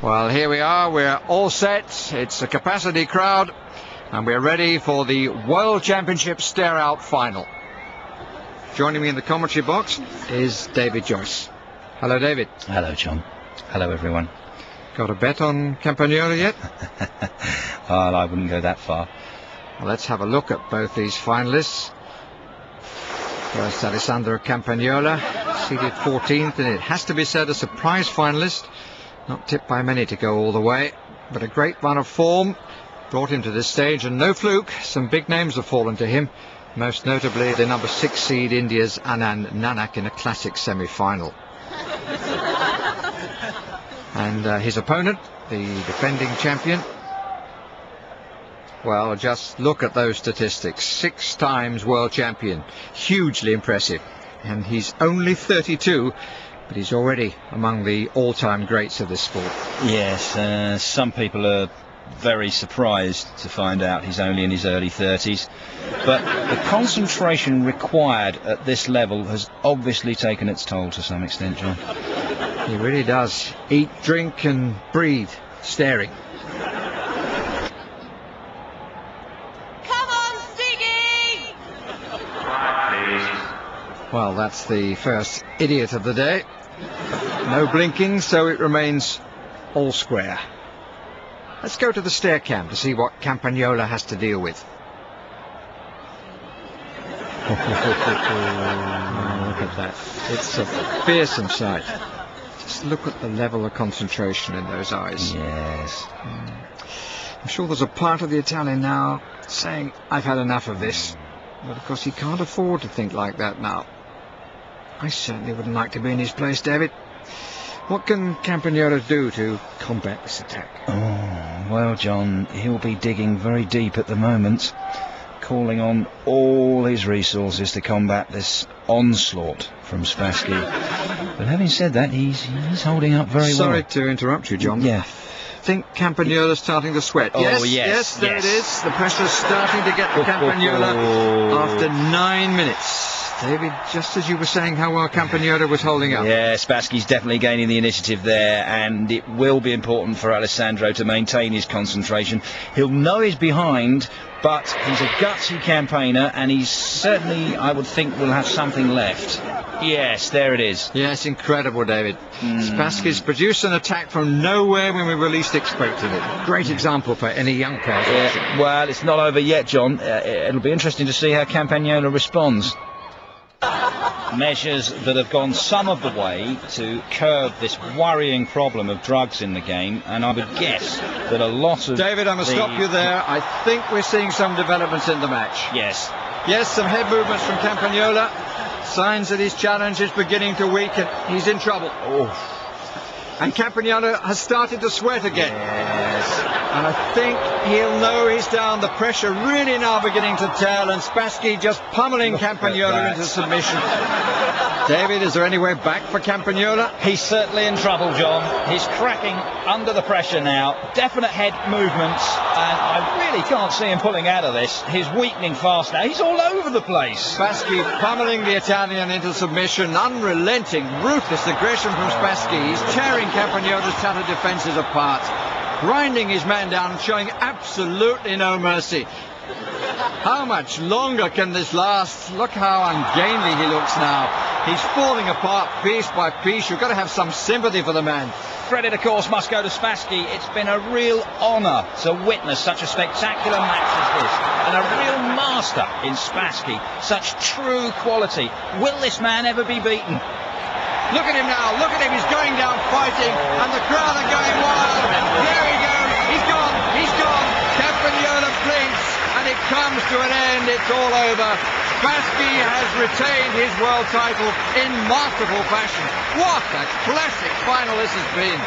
Well, here we are, we're all set, it's a capacity crowd, and we're ready for the World Championship stare-out final. Joining me in the commentary box is David Joyce. Hello, David. Hello, John. Hello, everyone. Got a bet on Campagnolo yet? Well, I wouldn't go that far. Well, let's have a look at both these finalists. First, Alessandro Campagnolo, seeded 14th, and it has to be said a surprise finalist. Not tipped by many to go all the way, but a great run of form brought him to this stage, and no fluke, some big names have fallen to him, most notably the number 6 seed India's Anand Nanak in a classic semi-final. And his opponent, the defending champion, well, just look at those statistics. 6 times world champion, hugely impressive, and he's only 32. But he's already among the all-time greats of this sport. Yes, some people are very surprised to find out he's only in his early 30s. But the concentration required at this level has obviously taken its toll to some extent, John. He really does. Eat, drink and breathe, staring. Come on, Stiggy! Well, that's the first idiot of the day. No blinking, so it remains all square. Let's go to the stair cam to see what Campagnolo has to deal with. Look at that. It's a fearsome sight. Just look at the level of concentration in those eyes. Yes. I'm sure there's a part of the Italian now saying, I've had enough of this. But of course he can't afford to think like that now. I certainly wouldn't like to be in his place, David. What can Campagnolo do to combat this attack? Oh, well, John, he'll be digging very deep at the moment, calling on all his resources to combat this onslaught from Spassky. But having said that, he's holding up very well. Sorry to interrupt you, John. Yeah. I think Campagnolo's starting to sweat. Oh, Yes, there it is. The pressure's starting to get to Campagnolo after 9 minutes. David, just as you were saying how well Campagnolo was holding up. Yeah, Spassky's definitely gaining the initiative there, and it will be important for Alessandro to maintain his concentration. He'll know he's behind, but he's a gutsy campaigner, and he's certainly, I would think, will have something left. Yes, there it is. Yes, incredible, David. Spassky's produced an attack from nowhere when we least expected it. Great example for any young player. Well, it's not over yet, John. It'll be interesting to see how Campagnolo responds. Measures that have gone some of the way to curb this worrying problem of drugs in the game, and I would guess that a lot of... David, I must stop you there. I think we're seeing some developments in the match. Yes. Yes, some head movements from Campagnolo. Signs that his challenge is beginning to weaken. He's in trouble. Oh. And Campagnolo has started to sweat again. Yes. And I think he'll know he's down. The pressure really now beginning to tell, and Spassky just pummeling Campagnolo into submission. David, is there any way back for Campagnolo? He's certainly in trouble, John. He's cracking under the pressure now. Definite head movements, and I really can't see him pulling out of this. He's weakening fast now. He's all over the place. Spassky pummeling the Italian into submission. Unrelenting, ruthless aggression from Spassky. He's tearing Campagnolo's tattered defences apart, grinding his man down and showing absolutely no mercy. How much longer can this last? Look how ungainly he looks now. He's falling apart piece by piece. You've got to have some sympathy for the man. Credit, of course, must go to Spassky. It's been a real honour to witness such a spectacular match as this, and a real master in Spassky. Such true quality. Will this man ever be beaten? Look at him now, look at him, he's going down fighting, and the crowd are going wild. Here he goes, he's gone. Campagnolo blinks, and it comes to an end, it's all over. Spassky has retained his world title in masterful fashion. What a classic final this has been.